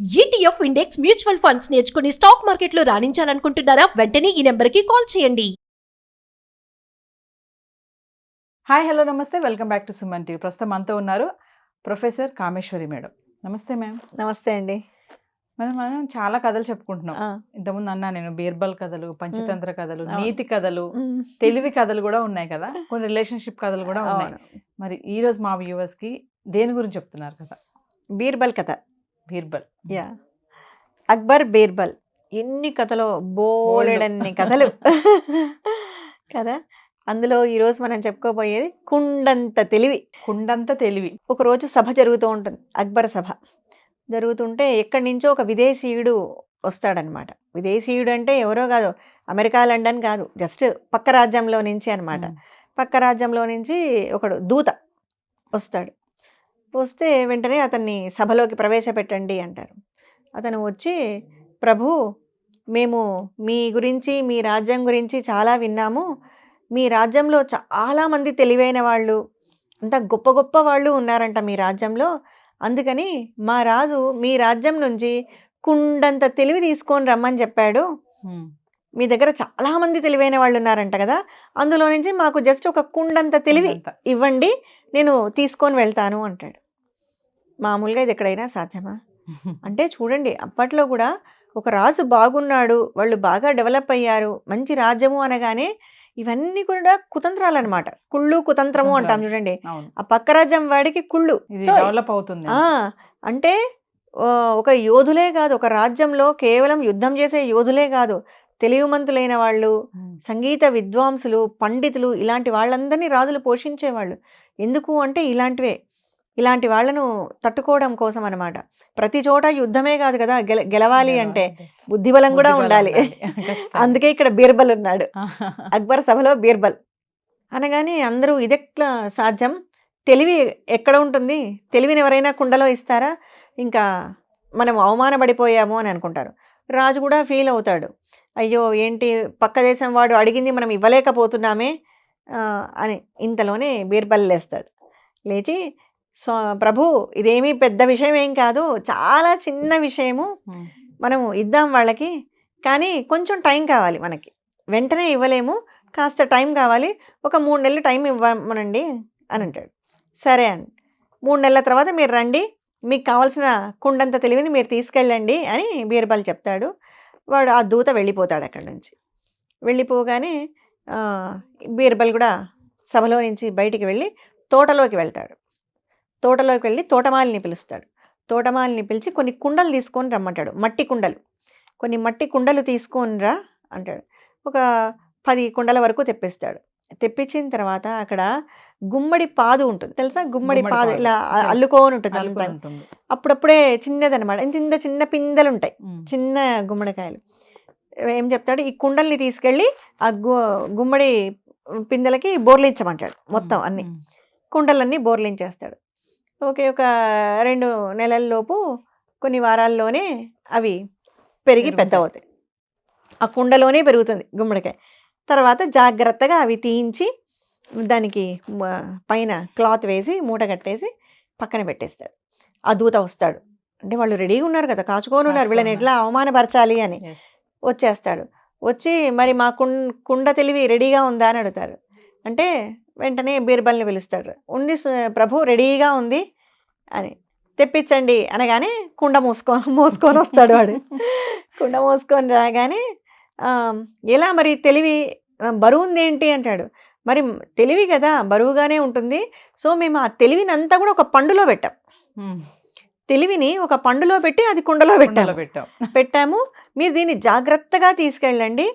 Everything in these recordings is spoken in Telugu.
ఈటీఎఫ్ ఇండెక్స్ మ్యూచువల్ ఫండ్స్ నేర్చుకుని స్టాక్ మార్కెట్లో రాణించాలనుకుంటున్నారా? వెంటనే ఈ నెంబర్కి కాల్ చేయండి. హాయ్ హలో నమస్తే, welcome back to Suman TV. ప్రస్తుతం మనతో ఉన్నారు ప్రొఫెసర్ కామేశ్వరి మేడం. నమస్తే మ్యామ్. నమస్తే అండి. మనం చాలా కథలు చెప్పుకుంటున్నాం. ఇంతకుముందు అన్నా నేను బీర్బల్ కథలు, పంచతంత్ర కథలు, నీతి కథలు, తెలివి కథలు కూడా ఉన్నాయి కదా, కొన్ని రిలేషన్షిప్ కథలు కూడా ఉన్నాయి. మరి ఈ రోజు మా వ్యూవర్స్ కి దేని గురించి చెప్తున్నారు కదా? బీర్బల్ కథ. బీర్బల్, యా, అక్బర్ బీర్బల్, ఎన్ని కథలు, బోలెడన్ని కథలు కదా. అందులో ఈరోజు మనం చెప్పుకోబోయేది కుండంత తెలివి. కుండంత తెలివి. ఒకరోజు సభ జరుగుతూ ఉంటుంది, అక్బర్ సభ జరుగుతుంటే ఎక్కడి నుంచో ఒక విదేశీయుడు వస్తాడనమాట. విదేశీయుడు అంటే ఎవరో కాదు, అమెరికా లండన్ కాదు, జస్ట్ పక్క రాజ్యంలో నుంచి అనమాట. పక్క రాజ్యంలో నుంచి ఒకడు దూత వస్తాడు. వస్తే వెంటనే అతన్ని సభలోకి ప్రవేశపెట్టండి అంటారు. అతను వచ్చి, ప్రభు, మేము మీ గురించి, మీ రాజ్యం గురించి చాలా విన్నాము. మీ రాజ్యంలో చాలామంది తెలివైన వాళ్ళు, అంత గొప్ప గొప్ప వాళ్ళు ఉన్నారంట మీ రాజ్యంలో. అందుకని మా రాజు మీ రాజ్యం నుంచి కుండంత తెలివి తీసుకొని రమ్మని చెప్పాడు. మీ దగ్గర చాలామంది తెలివైన వాళ్ళు ఉన్నారంట కదా, అందులో నుంచి మాకు జస్ట్ ఒక కుండంత తెలివి ఇవ్వండి, నేను తీసుకొని వెళ్తాను అంటాడు. మామూలుగా ఇది ఎక్కడైనా సాధ్యమా? అంటే చూడండి, అప్పట్లో కూడా ఒక రాజు బాగున్నాడు, వాళ్ళు బాగా డెవలప్ అయ్యారు, మంచి రాజ్యము అనగానే ఇవన్నీ కూడా కుతంత్రాలు అనమాట. కుళ్ళు కుతంత్రము అంటాం చూడండి. ఆ పక్క రాజ్యం వాడికి కుళ్ళు డెవలప్ అవుతుంది. అంటే ఒక యోధులే కాదు, ఒక రాజ్యంలో కేవలం యుద్ధం చేసే యోధులే కాదు, తెలివిమంతులైన వాళ్ళు, సంగీత విద్వాంసులు, పండితులు, ఇలాంటి వాళ్ళందరినీ రాజులు పోషించేవాళ్ళు. ఎందుకు అంటే ఇలాంటి వాళ్ళను తట్టుకోవడం కోసం అనమాట. ప్రతి చోట యుద్ధమే కాదు కదా, గెలవాలి అంటే బుద్ధిబలం కూడా ఉండాలి. అందుకే ఇక్కడ బీర్బల్ ఉన్నాడు, అక్బర్ సభలో బీర్బల్ అనగానే అందరూ ఇదెట్లా సాధ్యం, తెలివి ఎక్కడ ఉంటుంది, తెలివిని ఎవరైనా కుండలో ఇస్తారా, ఇంకా మనం అవమానపడిపోయాము అని అనుకుంటారు. రాజు కూడా ఫీల్ అవుతాడు, అయ్యో ఏంటి పక్క దేశం వాడు అడిగింది మనం ఇవ్వలేకపోతున్నామే అని. ఇంతలోనే బీర్బల్ లేస్తాడు. లేచి, ప్రభు, ఇదేమీ పెద్ద విషయం ఏం కాదు, చాలా చిన్న విషయము, మనము ఇద్దాం వాళ్ళకి, కానీ కొంచెం టైం కావాలి, మనకి వెంటనే ఇవ్వలేము, కాస్త టైం కావాలి, ఒక 3 నెలలు టైం ఇవ్వమనండి అని అంటాడు. సరే అని, 3 నెలల తర్వాత మీరు రండి, మీకు కావాల్సిన కుండంత తెలివిని మీరు తీసుకెళ్ళండి అని బీర్బల్ చెప్తాడు. వాడు ఆ దూత వెళ్ళిపోతాడు అక్కడి నుంచి. వెళ్ళిపోగానే బీర్బల్ కూడా సభలో నుంచి బయటికి వెళ్ళి తోటలోకి వెళ్తాడు. తోటలోకి వెళ్ళి తోటమాలిని పిలుస్తాడు. తోటమాలిని పిలిచి కొన్ని కుండలు తీసుకొని రమ్మంటాడు, మట్టి కుండలు. కొన్ని మట్టి కుండలు తీసుకొని రా అంటాడు. ఒక 10 కుండల వరకు తెప్పిస్తాడు. తెప్పించిన తర్వాత అక్కడ గుమ్మడి పాదు ఉంటుంది, తెలుసా? గుమ్మడి పాదు ఇలా అల్లుకొని ఉంటుంది అంతా. అప్పుడప్పుడే చిన్నదనమాట, ఇంత చిన్న పిందెలు ఉంటాయి, చిన్న గుమ్మడికాయలు. ఏం చెప్తాడు, ఈ కుండల్ని తీసుకెళ్ళి ఆ గుమ్మడి పిందెలకి బోర్లించమంటాడు. మొత్తం అన్ని కుండలన్నీ బోర్లించేస్తాడు. ఓకే, ఒక 2 నెలల్లోపు, కొన్ని వారాల్లోనే అవి పెరిగి పెద్ద అవుతాయి. ఆ కుండలోనే పెరుగుతుంది గుమ్మడికాయ. తర్వాత జాగ్రత్తగా అవి తీయించి దానికి పైన క్లాత్ వేసి మూట కట్టేసి పక్కన పెట్టేస్తాడు. ఆ దూత వస్తాడు. అంటే వాళ్ళు రెడీగా ఉన్నారు కదా, కాచుకొని ఉన్నారు, వీళ్ళని ఎట్లా అవమానపరచాలి అని. వచ్చేస్తాడు. వచ్చి, మరి మా కుండ తెలివి రెడీగా ఉందా అని అడుగుతారు. అంటే వెంటనే బీర్బల్ని పిలుస్తాడు. ఉంది ప్రభు, రెడీగా ఉంది అని. తెప్పించండి అనగానే కుండ మోసుకొని వస్తాడు వాడు. కుండ మోసుకొని రాగానే, ఎలా మరి తెలివి బరువు ఉంది ఏంటి అంటాడు. మరి తెలివి కదా, బరువుగానే ఉంటుంది. సో మేము ఆ తెలివిని అంతా కూడా ఒక పండులో పెట్టాం. తెలివిని ఒక పండులో పెట్టి అది కుండలో పెట్టాము. మీరు దీన్ని జాగ్రత్తగా తీసుకెళ్ళండి,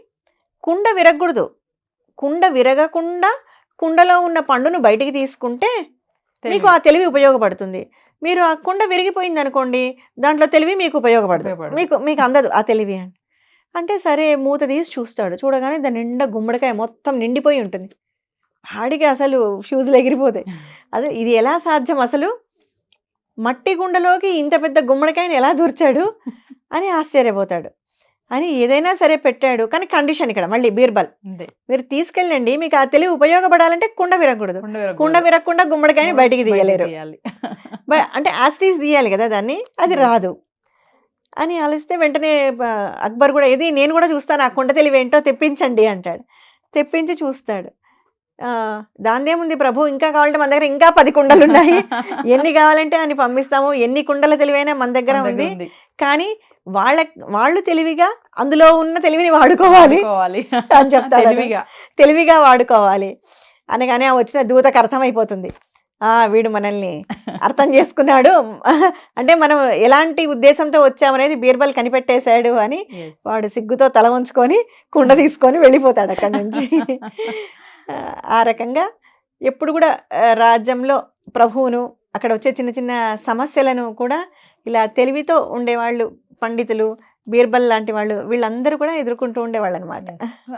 కుండ విరగకూడదు. కుండ విరగకుండా కుండలో ఉన్న పండును బయటికి తీసుకుంటే మీకు ఆ తెలివి ఉపయోగపడుతుంది. మీరు ఆ కుండ విరిగిపోయింది అనుకోండి, దాంట్లో తెలివి మీకు ఉపయోగపడుతుంది, మీకు అందదు ఆ తెలివి అని. అంటే సరే, మూత తీసి చూస్తాడు. చూడగానే దాని నిండా గుమ్మడికాయ మొత్తం నిండిపోయి ఉంటుంది. ఆడికి అసలు ఫ్యూజులు ఎగిరిపోతాయి. అసలు ఇది ఎలా సాధ్యం, అసలు మట్టి గుండలోకి ఇంత పెద్ద గుమ్మడికాయని ఎలా దూర్చాడు అని ఆశ్చర్యపోతాడు. అని ఏదైనా సరే పెట్టాడు, కానీ కండిషన్ ఇక్కడ మళ్ళీ బీర్బల్, మీరు తీసుకెళ్ళండి, మీకు ఆ తెలివి ఉపయోగపడాలంటే కుండ విరగకూడదు, కుండ విరగకుండా గుమ్మడికాయని బయటికి తీయలేరు. అంటే యాస్టీస్ తీయాలి కదా దాన్ని, అది రాదు. అని ఆలోచిస్తే వెంటనే అక్బర్ కూడా ఏది నేను కూడా చూస్తాను ఆ కుండ తెలివి ఏంటో తెప్పించండి అంటాడు. తెప్పించి చూస్తాడు. దాందేముంది ప్రభు, ఇంకా కావాలంటే మన దగ్గర ఇంకా 10 కుండలు ఉన్నాయి, ఎన్ని కావాలంటే అని పంపిస్తాము, ఎన్ని కుండల తెలివైనా మన దగ్గర ఉంది, కానీ వాళ్ళు తెలివిగా అందులో ఉన్న తెలివిని వాడుకోవాలి అని చెప్తాడు. తెలివిగా వాడుకోవాలి అనగానే వచ్చిన దూతకు అర్థమైపోతుంది, వీడు మనల్ని అర్థం చేసుకున్నాడు, అంటే మనం ఎలాంటి ఉద్దేశంతో వచ్చామనేది బీర్బల్ కనిపెట్టేశాడు అని వాడు సిగ్గుతో తల ఉంచుకొని కుండ తీసుకొని వెళ్ళిపోతాడు అక్కడి నుంచి. ఆ రకంగా ఎప్పుడు కూడా రాజ్యంలో ప్రభువును అక్కడ వచ్చే చిన్న చిన్న సమస్యలను కూడా ఇలా తెలివితో ఉండేవాళ్ళు, పండితులు, బీర్బల్ లాంటి వాళ్ళు, వీళ్ళందరూ కూడా ఎదుర్కొంటూ ఉండేవాళ్ళు అనమాట.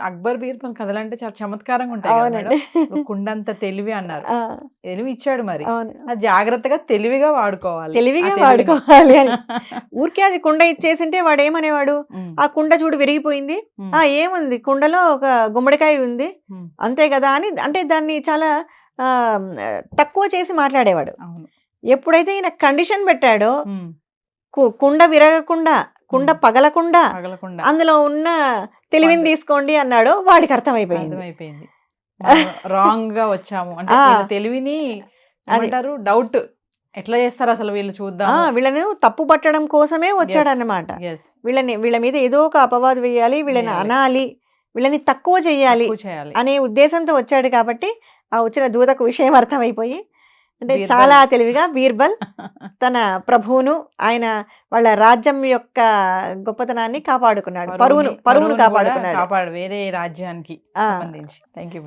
అక్బర్ బీర్బల్ కథలు అంటే చాలా చమత్కారంగా ఉంటాయి. కుండంత తెలివి అన్నారు, తెలివి ఇచ్చాడు, మరి అది జాగ్రత్తగా తెలివిగా వాడుకోవాలి అని. ఊరికే అది కుండ ఇచ్చేసింటే వాడు ఏమనేవాడు, ఆ కుండ చూడు విరిగిపోయింది, ఏముంది కుండలో ఒక గుమ్మడికాయ ఉంది అంతే కదా అని, అంటే దాన్ని చాలా తక్కువ చేసి మాట్లాడేవాడు. ఎప్పుడైతే ఈయన కండిషన్ పెట్టాడో, కుండ విరగకుండా, కుండ పగలకుండా అందులో ఉన్న తెలివిని తీసుకోండి అన్నాడు, వాడికి అర్థమైపోయింది రాంగ్ గా వచ్చాము అంటే తెలివిని అంటారు, డౌట్ ఎట్లా చేస్తారు అసలు వీళ్ళు, చూద్దాం, వీళ్ళని తప్పు పట్టడం కోసమే వచ్చాడు అన్నమాట. వీళ్ళ మీద ఏదో ఒక అపవాదు వేయాలి, వీళ్ళని అనాలి, వీళ్ళని తక్కువ చేయాలి అనే ఉద్దేశంతో వచ్చాడు. కాబట్టి ఆ వచ్చిన దూతకు విషయం అర్థమైపోయి, అంటే చాలా తెలివిగా బీర్బల్ తన ప్రభువును, ఆయన వాళ్ళ రాజ్యం యొక్క గొప్పతనాన్ని కాపాడుకున్నాడు, పరువును కాపాడుకున్నాడు వేరే రాజ్యానికి సంబంధించి. Thank you.